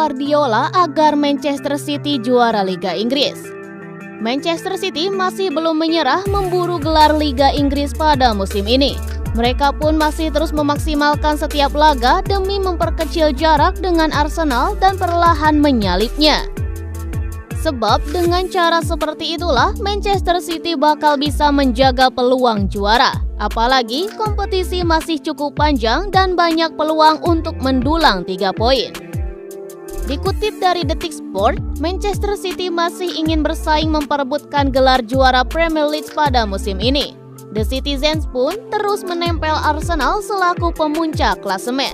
Guardiola agar Manchester City juara Liga Inggris. Manchester City masih belum menyerah memburu gelar Liga Inggris pada musim ini. Mereka pun masih terus memaksimalkan setiap laga demi memperkecil jarak dengan Arsenal dan perlahan menyalipnya. Sebab dengan cara seperti itulah Manchester City bakal bisa menjaga peluang juara. Apalagi kompetisi masih cukup panjang dan banyak peluang untuk mendulang 3 poin. Dikutip dari Detik Sport, Manchester City masih ingin bersaing memperebutkan gelar juara Premier League pada musim ini. The Citizens pun terus menempel Arsenal selaku pemuncak klasemen.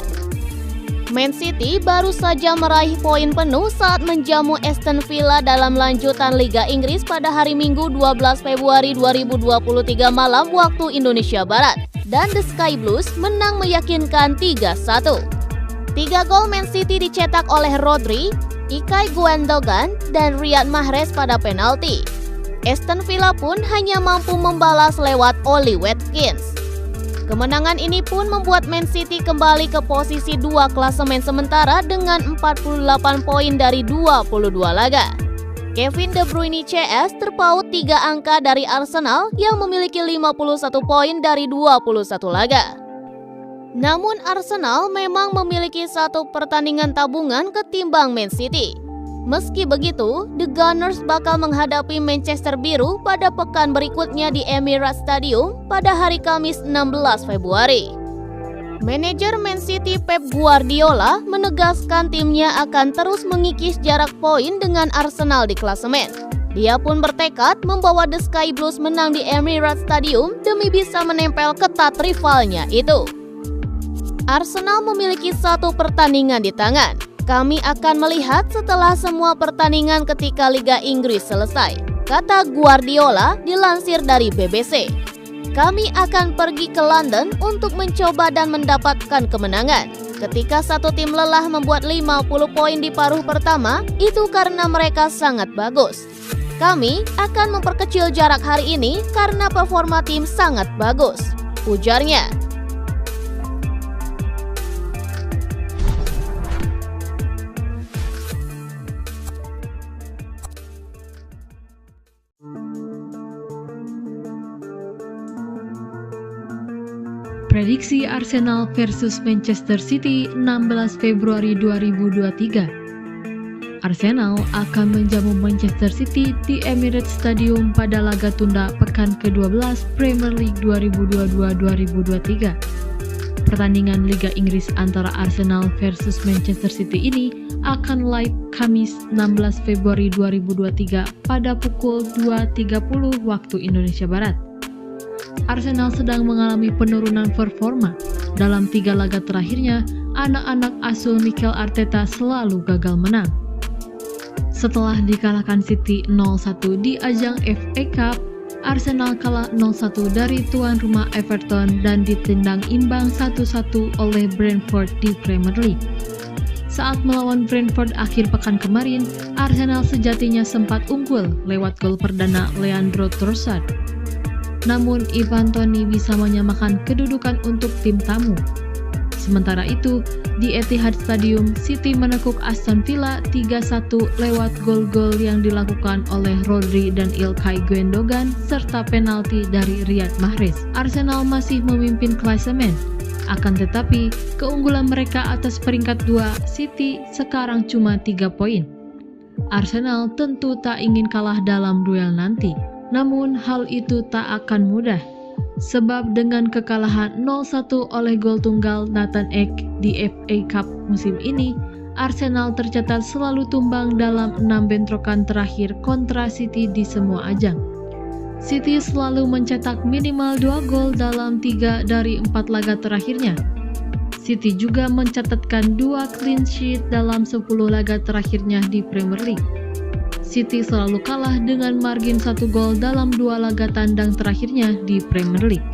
Man City baru saja meraih poin penuh saat menjamu Aston Villa dalam lanjutan Liga Inggris pada hari Minggu 12 Februari 2023 malam waktu Indonesia Barat. Dan The Sky Blues menang meyakinkan 3-1. 3 gol Man City dicetak oleh Rodri, Ilkay Gundogan, dan Riyad Mahrez pada penalti. Aston Villa pun hanya mampu membalas lewat Oli Watkins. Kemenangan ini pun membuat Man City kembali ke posisi 2 klasemen sementara dengan 48 poin dari 22 laga. Kevin De Bruyne CS terpaut 3 angka dari Arsenal yang memiliki 51 poin dari 21 laga. Namun Arsenal memang memiliki 1 pertandingan tabungan ketimbang Man City. Meski begitu, The Gunners bakal menghadapi Manchester Biru pada pekan berikutnya di Emirates Stadium pada hari Kamis 16 Februari. Manajer Man City Pep Guardiola menegaskan timnya akan terus mengikis jarak poin dengan Arsenal di klasemen. Dia pun bertekad membawa The Sky Blues menang di Emirates Stadium demi bisa menempel ketat rivalnya itu. Arsenal memiliki 1 pertandingan di tangan. Kami akan melihat setelah semua pertandingan ketika Liga Inggris selesai, kata Guardiola dilansir dari BBC. Kami akan pergi ke London untuk mencoba dan mendapatkan kemenangan. Ketika satu tim lelah membuat 50 poin di paruh pertama, itu karena mereka sangat bagus. Kami akan memperkecil jarak hari ini karena performa tim sangat bagus, ujarnya. Prediksi Arsenal versus Manchester City 16 Februari 2023. Arsenal akan menjamu Manchester City di Emirates Stadium pada laga tunda pekan ke-12 Premier League 2022-2023. Pertandingan Liga Inggris antara Arsenal versus Manchester City ini akan live Kamis 16 Februari 2023 pada pukul 2.30 waktu Indonesia Barat. Arsenal sedang mengalami penurunan performa. Dalam 3 laga terakhirnya, anak-anak asuh Mikel Arteta selalu gagal menang. Setelah dikalahkan City 0-1 di ajang FA Cup, Arsenal kalah 0-1 dari tuan rumah Everton dan ditendang imbang 1-1 oleh Brentford di Premier League. Saat melawan Brentford akhir pekan kemarin, Arsenal sejatinya sempat unggul lewat gol perdana Leandro Trossard. Namun Ivan Toney bisa menyamakan kedudukan untuk tim tamu. Sementara itu, di Etihad Stadium, City menekuk Aston Villa 3-1 lewat gol-gol yang dilakukan oleh Rodri dan Ilkay Gundogan serta penalti dari Riyad Mahrez. Arsenal masih memimpin klasemen. Akan tetapi, keunggulan mereka atas peringkat 2 City sekarang cuma 3 poin. Arsenal tentu tak ingin kalah dalam duel nanti. Namun hal itu tak akan mudah, sebab dengan kekalahan 0-1 oleh gol tunggal Nathan Ake di FA Cup musim ini, Arsenal tercatat selalu tumbang dalam 6 bentrokan terakhir kontra City di semua ajang. City selalu mencetak minimal 2 gol dalam 3 dari 4 laga terakhirnya. City juga mencatatkan 2 clean sheet dalam 10 laga terakhirnya di Premier League. City selalu kalah dengan margin 1 gol dalam 2 laga tandang terakhirnya di Premier League.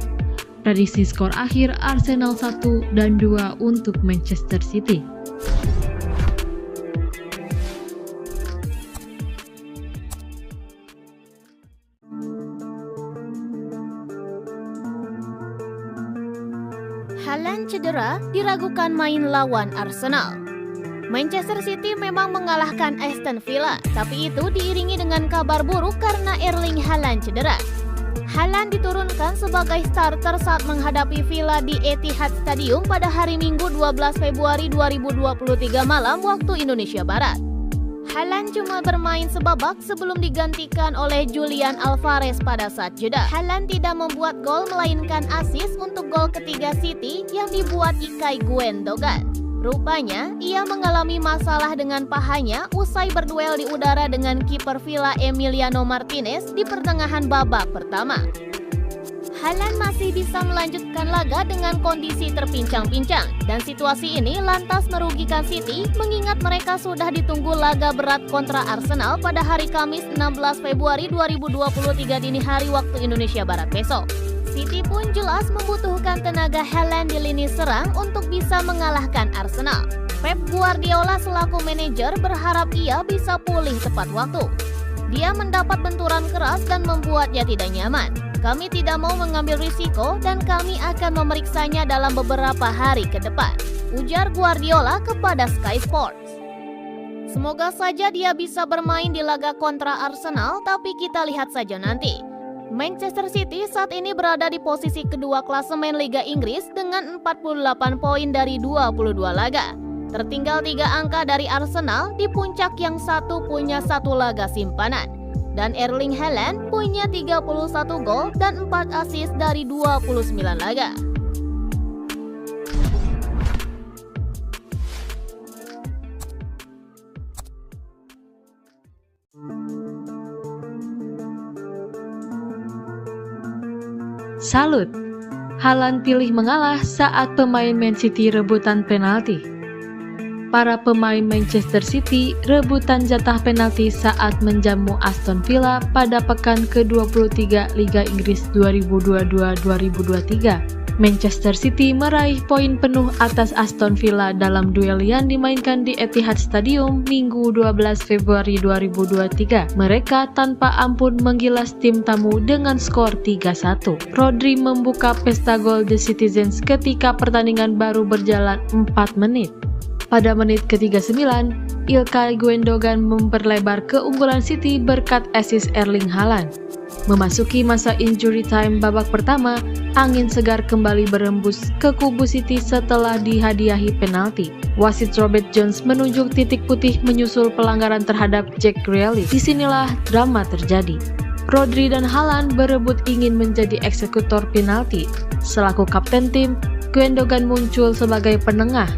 Prediksi skor akhir Arsenal 1 dan 2 untuk Manchester City. Haaland cedera diragukan main lawan Arsenal. Manchester City memang mengalahkan Aston Villa, tapi itu diiringi dengan kabar buruk karena Erling Haaland cedera. Haaland diturunkan sebagai starter saat menghadapi Villa di Etihad Stadium pada hari Minggu 12 Februari 2023 malam waktu Indonesia Barat. Haaland cuma bermain sebabak sebelum digantikan oleh Julian Alvarez pada saat jeda. Haaland tidak membuat gol melainkan assist untuk gol ketiga City yang dibuat Ilkay Gundogan. Rupanya, ia mengalami masalah dengan pahanya usai berduel di udara dengan kiper Villa Emiliano Martinez di pertengahan babak pertama. Haaland masih bisa melanjutkan laga dengan kondisi terpincang-pincang, dan situasi ini lantas merugikan City mengingat mereka sudah ditunggu laga berat kontra Arsenal pada hari Kamis 16 Februari 2023 dini hari waktu Indonesia Barat besok. City pun jelas membutuhkan tenaga Haaland di lini serang untuk bisa mengalahkan Arsenal. Pep Guardiola selaku manajer berharap ia bisa pulih tepat waktu. Dia mendapat benturan keras dan membuatnya tidak nyaman. Kami tidak mau mengambil risiko dan kami akan memeriksanya dalam beberapa hari ke depan, ujar Guardiola kepada Sky Sports. Semoga saja dia bisa bermain di laga kontra Arsenal, tapi kita lihat saja nanti. Manchester City saat ini berada di posisi kedua klasemen Liga Inggris dengan 48 poin dari 22 laga. Tertinggal 3 angka dari Arsenal di puncak yang satu punya 1 laga simpanan. Dan Erling Haaland punya 31 gol dan 4 assist dari 29 laga. Salut! Haaland pilih mengalah saat pemain Man City rebutan penalti. Para pemain Manchester City rebutan jatah penalti saat menjamu Aston Villa pada pekan ke-23 Liga Inggris 2022-2023. Manchester City meraih poin penuh atas Aston Villa dalam duel yang dimainkan di Etihad Stadium Minggu 12 Februari 2023. Mereka tanpa ampun menggilas tim tamu dengan skor 3-1. Rodri membuka pesta gol The Citizens ketika pertandingan baru berjalan 4 menit. Pada menit ke-39, Ilkay Gundogan memperlebar keunggulan City berkat assist Erling Haaland. Memasuki masa injury time babak pertama, angin segar kembali berembus ke kubu City setelah dihadiahi penalti. Wasit Robert Jones menunjuk titik putih menyusul pelanggaran terhadap Jack Grealish. Disinilah drama terjadi. Rodri dan Haaland berebut ingin menjadi eksekutor penalti. Selaku kapten tim, Gundogan muncul sebagai penengah.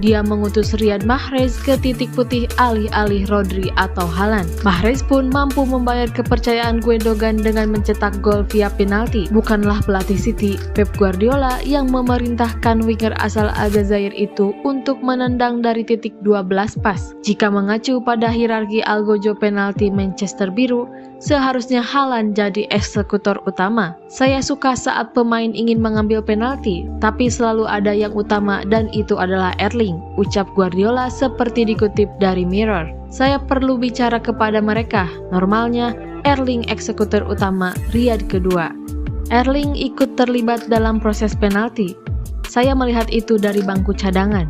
Dia mengutus Riyad Mahrez ke titik putih alih-alih Rodri atau Haaland. Mahrez pun mampu membayar kepercayaan Gundogan dengan mencetak gol via penalti. Bukanlah pelatih City, Pep Guardiola, yang memerintahkan winger asal Aljazair itu untuk menendang dari titik 12 pas. Jika mengacu pada hierarki algojo penalti Manchester Biru, seharusnya Haaland jadi eksekutor utama. Saya suka saat pemain ingin mengambil penalti, tapi selalu ada yang utama dan itu adalah Erling, ucap Guardiola seperti dikutip dari Mirror. Saya perlu bicara kepada mereka. Normalnya, Erling eksekutor utama, Riyad kedua. Erling ikut terlibat dalam proses penalti. Saya melihat itu dari bangku cadangan.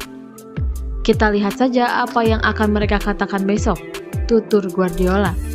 Kita lihat saja apa yang akan mereka katakan besok, tutur Guardiola.